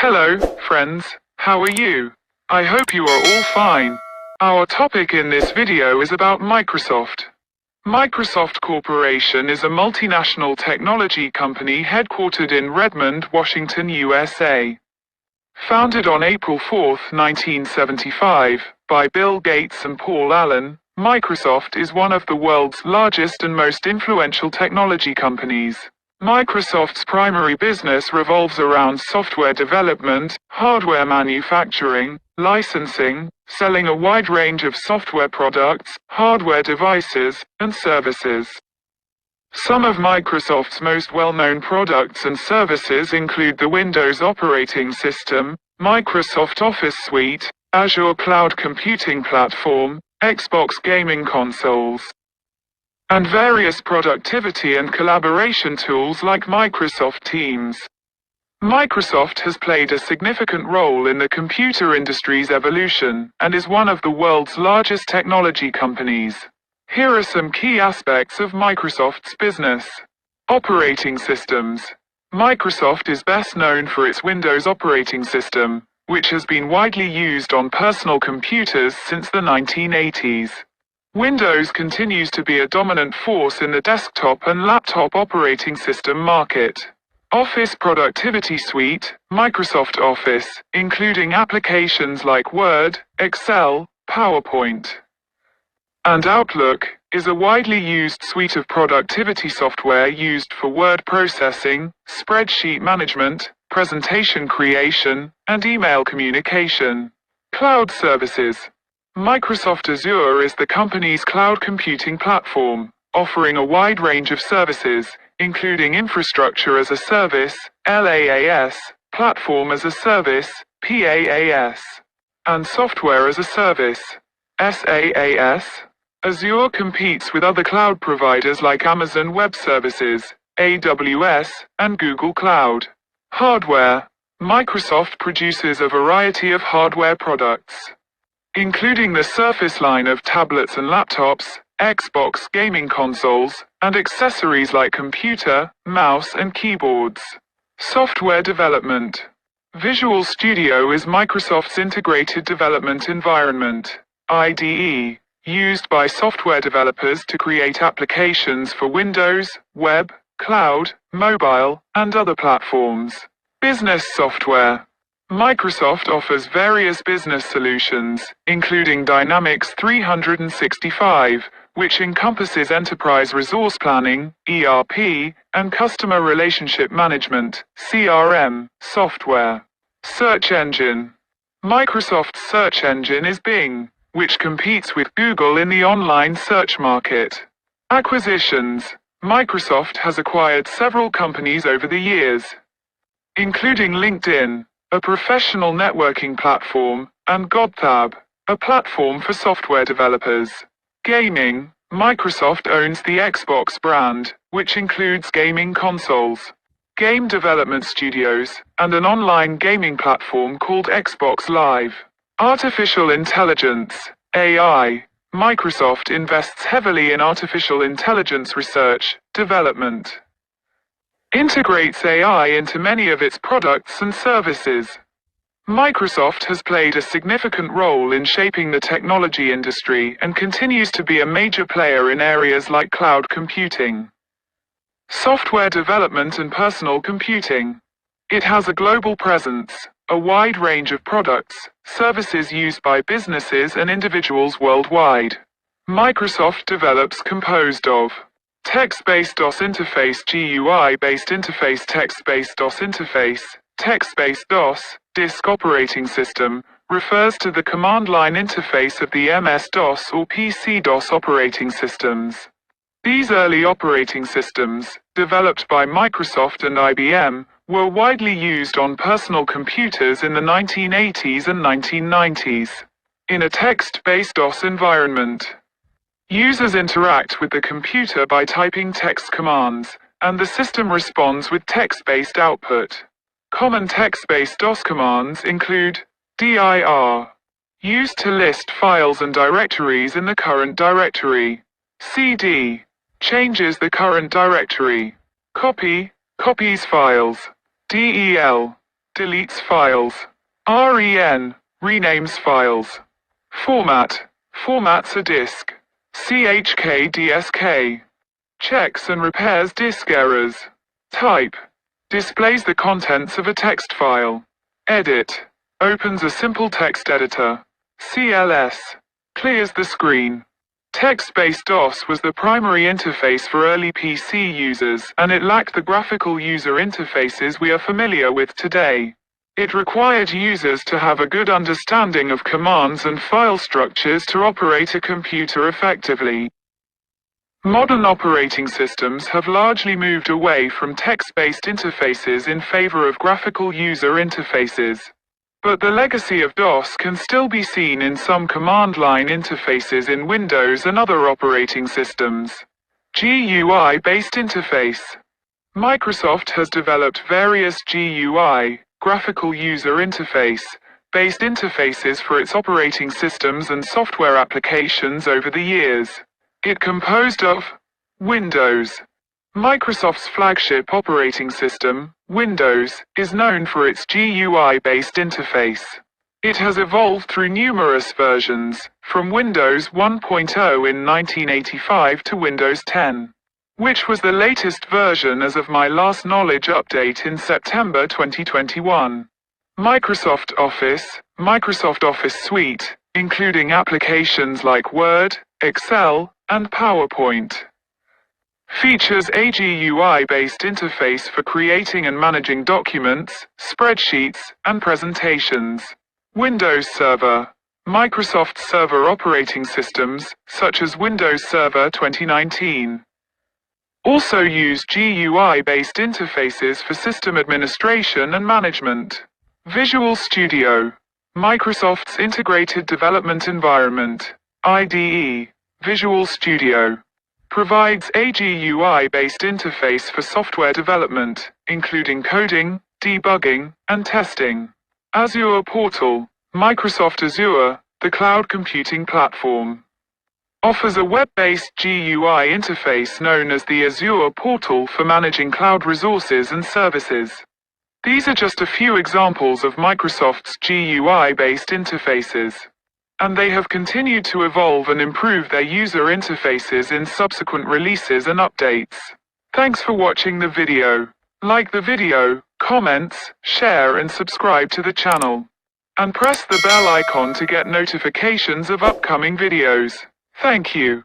Hello, friends, how are you? I hope you are all fine. Our topic in this video is about Microsoft. Microsoft Corporation is a multinational technology company headquartered in Redmond, Washington, USA. Founded on April 4, 1975, by Bill Gates and Paul Allen, Microsoft is one of the world's largest and most influential technology companies. Microsoft's primary business revolves around software development, hardware manufacturing, licensing, selling a wide range of software products, hardware devices, and services. Some of Microsoft's most well-known products and services include the Windows operating system, Microsoft Office Suite, Azure Cloud Computing Platform, Xbox gaming consoles, and various productivity and collaboration tools like Microsoft Teams. Microsoft has played a significant role in the computer industry's evolution and is one of the world's largest technology companies. Here are some key aspects of Microsoft's business. Operating systems. Microsoft is best known for its Windows operating system, which has been widely used on personal computers since the 1980s. Windows continues to be a dominant force in the desktop and laptop operating system market. Office Productivity Suite, Microsoft Office, including applications like Word, Excel, PowerPoint, and Outlook, is a widely used suite of productivity software used for word processing, spreadsheet management, presentation creation, and email communication. Cloud services. Microsoft Azure is the company's cloud computing platform, offering a wide range of services, including infrastructure as a service, LaaS, platform as a service, PaaS, and software as a service, SaaS. Azure competes with other cloud providers like Amazon Web Services, AWS, and Google Cloud. Hardware. Microsoft produces a variety of hardware products, including the Surface line of tablets and laptops, Xbox gaming consoles, and accessories like computer, mouse, and keyboards. Software development. Visual Studio is Microsoft's integrated development environment, IDE, used by software developers to create applications for Windows, web, cloud, mobile, and other platforms. Business software. Microsoft offers various business solutions, including Dynamics 365, which encompasses enterprise resource planning, ERP, and customer relationship management, CRM, software. Search engine. Microsoft's search engine is Bing, which competes with Google in the online search market. Acquisitions. Microsoft has acquired several companies over the years, including LinkedIn, a professional networking platform, and GodTab, a platform for software developers. Gaming. Microsoft owns the Xbox brand, which includes gaming consoles, game development studios, and an online gaming platform called Xbox Live. Artificial intelligence, AI. Microsoft invests heavily in artificial intelligence research, development, integrates AI into many of its products and services. Microsoft has played a significant role in shaping the technology industry and continues to be a major player in areas like cloud computing, software development, and personal computing. It has a global presence, a wide range of products, services used by businesses and individuals worldwide. Microsoft develops composed of text-based DOS interface, GUI-based interface, text-based DOS interface. Text-based DOS, disk operating system, refers to the command line interface of the MS-DOS or PC-DOS operating systems. These early operating systems, developed by Microsoft and IBM, were widely used on personal computers in the 1980s and 1990s. In a text-based DOS environment, users interact with the computer by typing text commands, and the system responds with text-based output. Common text-based DOS commands include dir, used to list files and directories in the current directory. Cd, changes the current directory. Copy, copies files. Del, deletes files. REN, renames files. Format, formats a disk. CHKDSK, checks and repairs disk errors. Type, displays the contents of a text file. Edit, opens a simple text editor. CLS, clears the screen. Text-based DOS was the primary interface for early PC users, and it lacked the graphical user interfaces we are familiar with today. It required users to have a good understanding of commands and file structures to operate a computer effectively. Modern operating systems have largely moved away from text-based interfaces in favor of graphical user interfaces. But the legacy of DOS can still be seen in some command line interfaces in Windows and other operating systems. GUI-based interface. Microsoft has developed various GUI, graphical user interface, based interfaces for its operating systems and software applications over the years. It composed of Windows. Microsoft's flagship operating system, Windows, is known for its GUI-based interface. It has evolved through numerous versions, from Windows 1.0 in 1985 to Windows 10, which was the latest version as of my last knowledge update in September 2021. Microsoft Office Suite, including applications like Word, Excel, and PowerPoint. Features a GUI-based interface for creating and managing documents, spreadsheets, and presentations. Windows Server. Microsoft Server operating systems, such as Windows Server 2019, also use GUI-based interfaces for system administration and management. Visual Studio. Microsoft's Integrated Development Environment, IDE, Visual Studio, provides a GUI-based interface for software development, including coding, debugging, and testing. Azure Portal. Microsoft Azure, the cloud computing platform, offers a web-based GUI interface known as the Azure Portal for managing cloud resources and services. These are just a few examples of Microsoft's GUI-based interfaces, and they have continued to evolve and improve their user interfaces in subsequent releases and updates. Thanks for watching the video. Like the video, comments, share and subscribe to the channel. And press the bell icon to get notifications of upcoming videos. Thank you.